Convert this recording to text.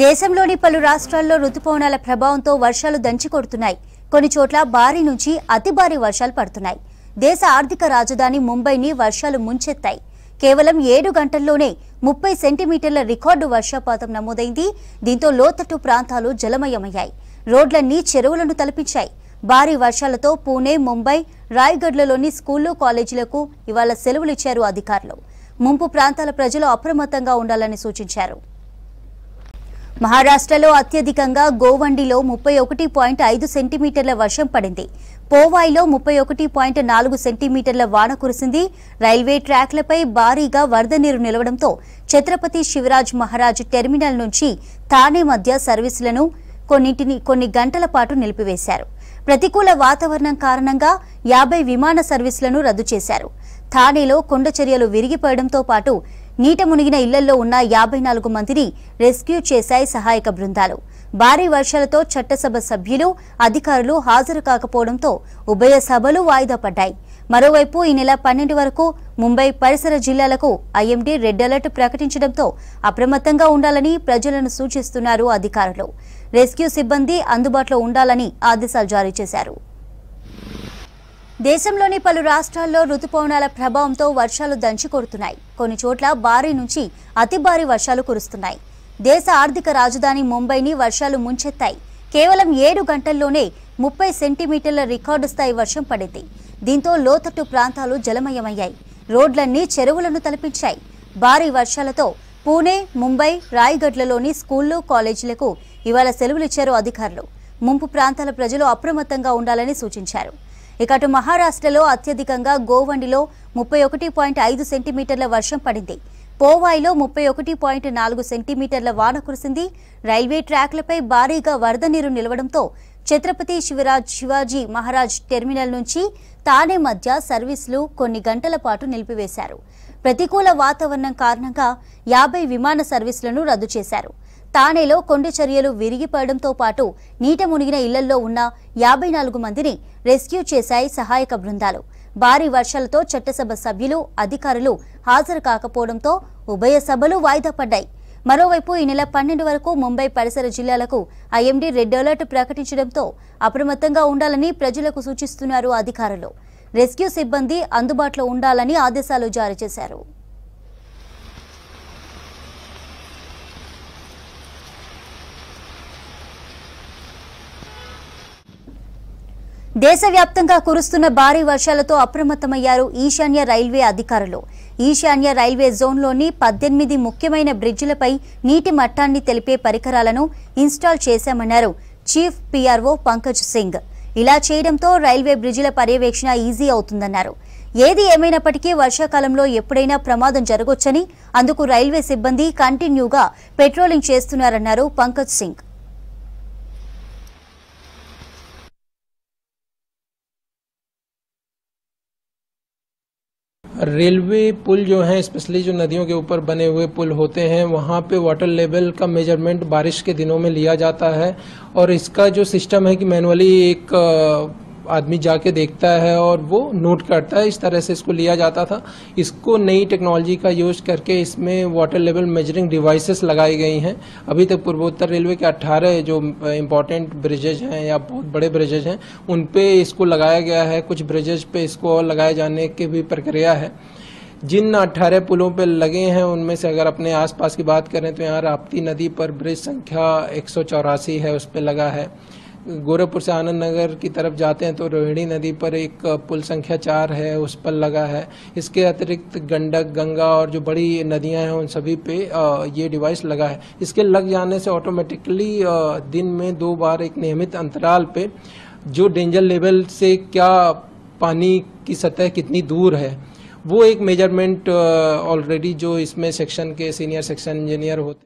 దేశంలోని పలు రాష్ట్రాల్లో రుతుపవనాల ప్రభావంతో వర్షాలు దంచికొడుతున్నాయి. కొన్ని చోట్ల భారీ నుంచి అతి భారీ వర్షాలు పడుతున్నాయి. దేశ ఆర్థిక రాజధాని ముంబైని వర్షాలు ముంచెత్తాయి. కేవలం 7 గంటల్లోనే 30 సెంటీమీటర్ల రికార్డు వర్షపాతం నమోదైంది. దీంతో లోతట్టు ప్రాంతాలు జలమయమయ్యాయి. రోడ్లన్నీ చెరువులను తలపించాయి. భారీ వర్షాలతో పూణే, ముంబై, రాయ్గఢ్లలోని స్కూళ్లు, కాలేజీలకు ఇవాళ సెలవులిచ్చారు అధికారులు. ముంపు ప్రాంతాల ప్రజలు అప్రమత్తంగా ఉండాలని సూచించారు. మహారాష్ట్రలో అత్యధికంగా గోవండిలో 31.5 సెంటీమీటర్ల వర్షం పడింది. పోవాయిలో 31.4 సెంటీమీటర్ల వాన కురిసింది. రైల్వే ట్రాక్లపై భారీగా వరద నీరు నిలవడంతో ఛత్రపతి శివరాజ్ మహారాజ్ టెర్మినల్ నుంచి థానే మధ్య సర్వీసులను కొన్ని గంటల పాటు నిలిపివేశారు. ప్రతికూల వాతావరణం కారణంగా 50 విమాన సర్వీసులను రద్దు చేశారు. థానేలో కొండ చర్యలు విరిగిపోవడంతో పాటు నీట మునిగిన ఇళ్లలో ఉన్న 54 మందిని రెస్క్యూ చేశాయి సహాయక బృందాలు. భారీ వర్షాలతో చట్టసభ సభ్యులు, అధికారులు హాజరు కాకపోవడంతో ఉభయ సభలు వాయిదా పడ్డాయి. మరోవైపు ఈ నెల 12 వరకు ముంబై పరిసర జిల్లాలకు ఐఎండీ రెడ్ అలర్ట్ ప్రకటించడంతో అప్రమత్తంగా ఉండాలని ప్రజలను సూచిస్తున్నారు అధికారులు. రెస్క్యూ సిబ్బంది అందుబాటులో ఉండాలని ఆదేశాలు జారీ చేశారు. దేశంలోని పలు రాష్ట్రాల్లో రుతుపవనాల ప్రభావంతో వర్షాలు దంచికొడుతున్నాయి. కొన్ని చోట్ల భారీ నుంచి అతి భారీ వర్షాలు కురుస్తున్నాయి. దేశ ఆర్థిక రాజధాని ముంబైని వర్షాలు ముంచెత్తాయి. కేవలం 7 గంటల్లోనే 30 సెంటీమీటర్ల రికార్డు స్థాయి వర్షం పడింది. దీంతో లోతట్టు ప్రాంతాలు జలమయమయ్యాయి. రోడ్లన్నీ చెరువులను తలపించాయి. భారీ వర్షాలతో పూణే, ముంబై, రాయ్గఢ్లలోని స్కూళ్లు, కాలేజీలకు ఇవాళ సెలవులిచ్చారు అధికారులు. ముంపు ప్రాంతాల ప్రజలు అప్రమత్తంగా ఉండాలని సూచించారు. ఇక అటు మహారాష్ట్రలో అత్యధికంగా గోవండిలో 31.5 సెంటీమీటర్ల వర్షం పడింది. పోవాయిలో 31.4 సెంటీమీటర్ల వాన కురిసింది. రైల్వే ట్రాక్లపై భారీగా వరద నీరు నిలవడంతో ఛత్రపతి శివాజీ మహారాజ్ టెర్మినల్ నుంచి థానే మధ్య సర్వీసులు కొన్ని గంటల పాటు నిలిపివేశారు. ప్రతికూల వాతావరణం కారణంగా 50 విమాన సర్వీసులను రద్దు చేశారు. థానేలో కొండ చర్యలు విరిగిపడడంతో పాటు నీట మునిగిన ఇళ్లలో ఉన్న 54 మందిని రెస్క్యూ చేశాయి సహాయక బృందాలు. భారీ వర్షాలతో చట్టసభ సభ్యులు, అధికారులు హాజరు కాకపోవడంతో ఉభయ సభలు వాయిదా పడ్డాయి. మరోవైపు ఈ నెల 12 వరకు ముంబై పరిసర జిల్లాలకు ఐఎండీ రెడ్ అలర్ట్ ప్రకటించడంతో అప్రమత్తంగా ఉండాలని ప్రజలకు సూచిస్తున్నారు అధికారులు. రెస్క్యూ సిబ్బంది అందుబాటులో ఉండాలని ఆదేశాలు జారీ చేశారు. దేశవ్యాప్తంగా కురుస్తున్న భారీ వర్షాలతో అప్రమత్తమయ్యారు ఈశాన్య రైల్వే అధికారులు. ఈశాన్య రైల్వే జోన్లోని 18 ముఖ్యమైన బ్రిడ్జిలపై నీటి మట్టాన్ని తెలిపే పరికరాలను ఇన్స్టాల్ చేశామన్నారు చీఫ్ పీఆర్ఓ పంకజ్ సింగ్. ఇలా చేయడంతో రైల్వే బ్రిడ్జిల పర్యవేక్షణ ఈజీ అవుతుందన్నారు. ఏది ఏమైనప్పటికీ వర్షాకాలంలో ఎప్పుడైనా ప్రమాదం జరగొచ్చని, అందుకు రైల్వే సిబ్బంది కంటిన్యూగా పెట్రోలింగ్ చేస్తున్నారన్నారు పంకజ్ సింగ్. रेलवे पुल जो हैं, स्पेशली जो नदियों के ऊपर बने हुए पुल होते हैं, वहाँ पे वाटर लेवल का मेजरमेंट बारिश के दिनों में लिया जाता है और इसका जो सिस्टम है कि मैनुअली एक आदमी जाके देखता है और वो नोट करता है। इस तरह से इसको लिया जाता था। इसको नई टेक्नोलॉजी का यूज करके इसमें वाटर लेवल मेजरिंग डिवाइसेस लगाई गई हैं। अभी तक पूर्वोत्तर रेलवे के 18 जो इम्पोर्टेंट ब्रिजेज हैं या बहुत बड़े ब्रिजेज हैं उन पे इसको लगाया गया है। कुछ ब्रिजेज पे इसको लगाए जाने की भी प्रक्रिया है। जिन 18 पुलों पे लगे हैं उनमें से अगर अपने आसपास की बात करें तो यहाँ राप्ती नदी पर ब्रिज संख्या 184 है, उस पर लगा है। गोरखपुर से आनंद नगर की तरफ जाते हैं तो रोहिणी नदी पर एक पुल संख्या 4 है, उस पर लगा है। इसके अतिरिक्त गंडक, गंगा और जो बड़ी नदियां हैं उन सभी पे ये डिवाइस लगा है। इसके लग जाने से ऑटोमेटिकली दिन में 2 बार एक नियमित अंतराल पे जो डेंजर लेवल से क्या पानी की सतह कितनी दूर है वो एक मेजरमेंट ऑलरेडी जो इसमें सेक्शन के सीनियर सेक्शन इंजीनियर होते